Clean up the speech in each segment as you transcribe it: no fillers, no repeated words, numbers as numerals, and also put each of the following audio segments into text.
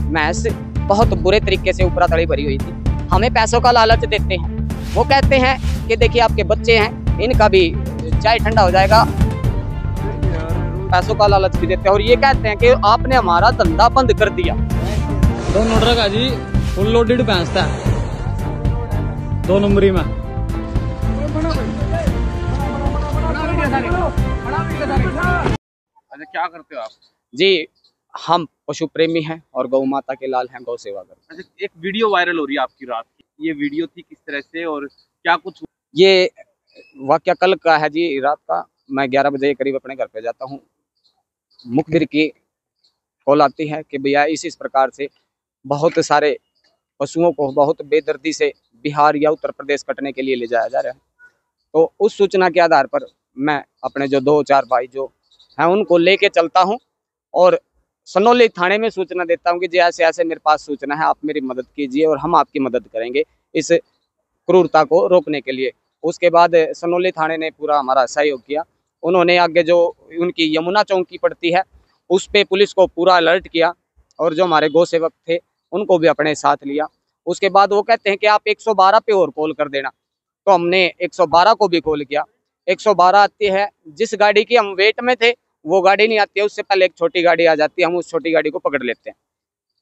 भैंस बहुत बुरे तरीके से ऊपरा तड़ी भरी हुई थी। हमें पैसों का लालच देते हैं। वो कहते हैं कि देखिए आपके बच्चे हैं, इनका भी चाय ठंडा हो जाएगा। पैसों का लालच भी देते हैं और ये कहते हैं कि आपने हमारा धंधा बंद कर दिया। 2 नोट का जी फुल लोडेड भैंस था 2 नंबरी में। अच्छा, क्या करते हो आप? जी, हम पशु प्रेमी हैं और गौ माता के लाल हैं, गौ सेवा करते हैं। अच्छा, एक वीडियो वायरल हो रही है आपकी रात की, ये वीडियो थी किस तरह से और क्या कुछ? ये वाकया कल का है जी, रात का। मैं 11 बजे करीब अपने घर पे जाता हूँ। मुखबिर की कॉल आती है कि भैया इस प्रकार से बहुत सारे पशुओं को बहुत बेदर्दी से बिहार या उत्तर प्रदेश कटने के लिए ले जाया जा रहा है। तो उस सूचना के आधार पर मैं अपने जो 2-4 भाई जो हैं उनको लेके चलता हूं और सनौली थाने में सूचना देता हूं कि जी ऐसे ऐसे मेरे पास सूचना है, आप मेरी मदद कीजिए और हम आपकी मदद करेंगे इस क्रूरता को रोकने के लिए। उसके बाद सनौली थाने ने पूरा हमारा सहयोग किया। उन्होंने आगे जो उनकी यमुना चौकी पड़ती है उस पे पुलिस को पूरा अलर्ट किया और जो हमारे गौ सेवक थे उनको भी अपने साथ लिया। उसके बाद वो कहते हैं कि आप 112 पे और कॉल कर देना। तो हमने 112 को भी कॉल किया। 112 आती है, जिस गाड़ी की हम वेट में थे वो गाड़ी नहीं आती है, उससे पहले एक छोटी गाड़ी आ जाती है, हम उस छोटी गाड़ी को पकड़ लेते हैं।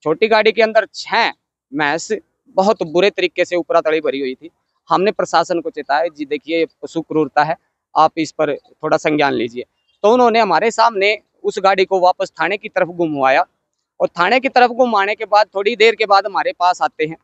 छोटी गाड़ी के अंदर 6 भैंस बहुत बुरे तरीके से ऊपरा तड़ी भरी हुई थी। हमने प्रशासन को चेताया, जी देखिए पशु क्रूरता है, आप इस पर थोड़ा संज्ञान लीजिए। तो उन्होंने हमारे सामने उस गाड़ी को वापस थाने की तरफ घुमवाया और थाने की तरफ घुमाने के बाद थोड़ी देर के बाद हमारे पास आते हैं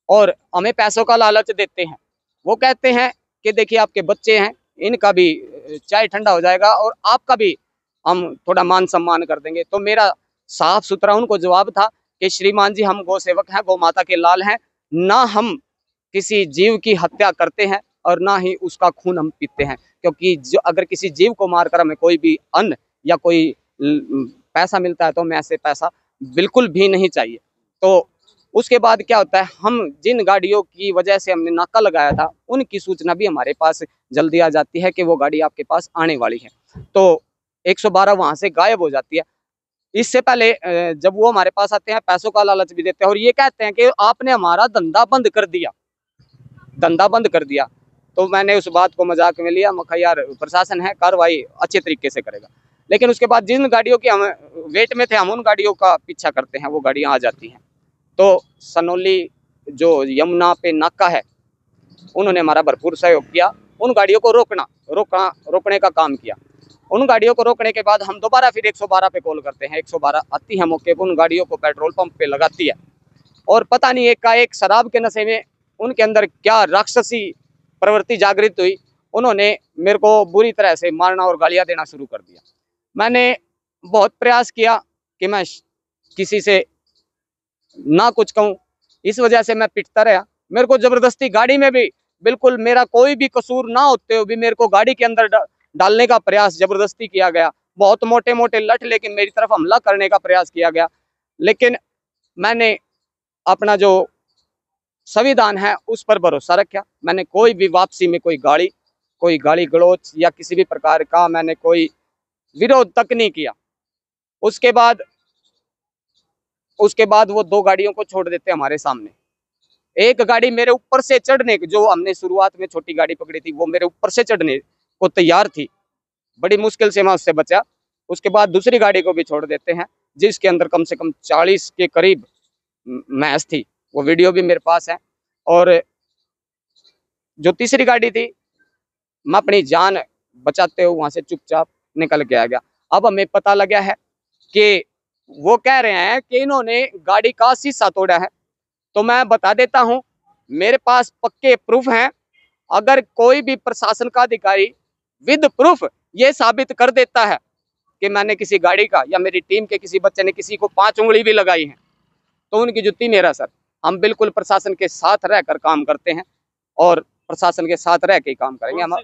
और हमें पैसों का लालच देते हैं। वो कहते हैं कि देखिए आपके बच्चे हैं, इनका भी चाय ठंडा हो जाएगा और आपका भी हम थोड़ा मान सम्मान कर देंगे। तो मेरा साफ सुथरा उनको जवाब था कि श्रीमान जी, हम गौ सेवक हैं, गौ माता के लाल हैं, ना हम किसी जीव की हत्या करते हैं और ना ही उसका खून हम पीते हैं। क्योंकि जो अगर किसी जीव को मारकर हमें कोई भी अन्न या कोई पैसा मिलता है तो हमें ऐसे पैसा बिल्कुल भी नहीं चाहिए। तो उसके बाद क्या होता है, हम जिन गाड़ियों की वजह से हमने नाका लगाया था उनकी सूचना भी हमारे पास जल्दी आ जाती है कि वो गाड़ी आपके पास आने वाली है। तो 112 वहां से गायब हो जाती है। इससे पहले जब वो हमारे पास आते हैं पैसों का लालच भी देते हैं और ये कहते हैं कि आपने हमारा धंधा बंद कर दिया, धंधा बंद कर दिया। तो मैंने उस बात को मजाक में लिया, मैं कहा यार प्रशासन है, कार्रवाई अच्छे तरीके से करेगा। लेकिन उसके बाद जिन गाड़ियों की हम वेट में थे हम उन गाड़ियों का पीछा करते हैं, वो गाड़ियां आ जाती हैं। तो सनौली जो यमुना पे नाका है उन्होंने हमारा भरपूर सहयोग किया, उन गाड़ियों को रोकने का काम किया। उन गाड़ियों को रोकने के बाद हम दोबारा फिर 112 पे कॉल करते हैं। 112 आती है मौके पर, उन गाड़ियों को पेट्रोल पंप पे लगाती है और पता नहीं एक शराब के नशे में उनके अंदर क्या राक्षसी प्रवृत्ति जागृत हुई, उन्होंने मेरे को बुरी तरह से मारना और गालियां देना शुरू कर दिया। मैंने बहुत प्रयास किया कि मैं किसी से ना कुछ कहूँ, इस वजह से मैं पिटता रहा। मेरे को जबरदस्ती गाड़ी में भी, बिल्कुल मेरा कोई भी कसूर ना होते हुए भी मेरे को गाड़ी के अंदर डालने का प्रयास जबरदस्ती किया गया। बहुत मोटे मोटे लठ लेके मेरी तरफ हमला करने का प्रयास किया गया। लेकिन मैंने अपना जो संविधान है उस पर भरोसा रखा। मैंने कोई भी वापसी में कोई गाली गलौच या किसी भी प्रकार का मैंने कोई विरोध तक नहीं किया। उसके बाद वो 2 गाड़ियों को छोड़ देते हमारे सामने। एक गाड़ी मेरे ऊपर से चढ़ने, जो हमने शुरुआत में छोटी गाड़ी पकड़ी थी वो मेरे ऊपर से चढ़ने को तैयार थी, बड़ी मुश्किल से मैं उससे बचा। उसके बाद दूसरी गाड़ी को भी छोड़ देते हैं जिसके अंदर कम से कम 40 के करीब भैंस थी, वो वीडियो भी मेरे पास है। और जो तीसरी गाड़ी थी मैं अपनी जान बचाते हुए वहां से चुपचाप निकल के आ गया। अब हमें पता लगा है कि वो कह रहे हैं कि इन्होंने गाड़ी का शीशा तोड़ा है। तो मैं बता देता हूं, मेरे पास पक्के प्रूफ हैं। अगर कोई भी प्रशासन का अधिकारी विद प्रूफ ये साबित कर देता है कि मैंने किसी गाड़ी का या मेरी टीम के किसी बच्चे ने किसी को 5 उंगली भी लगाई है तो उनकी जुत्ती मेरा सर। हम बिल्कुल प्रशासन के साथ रहकर काम करते हैं और प्रशासन के साथ रह के काम करेंगे हम।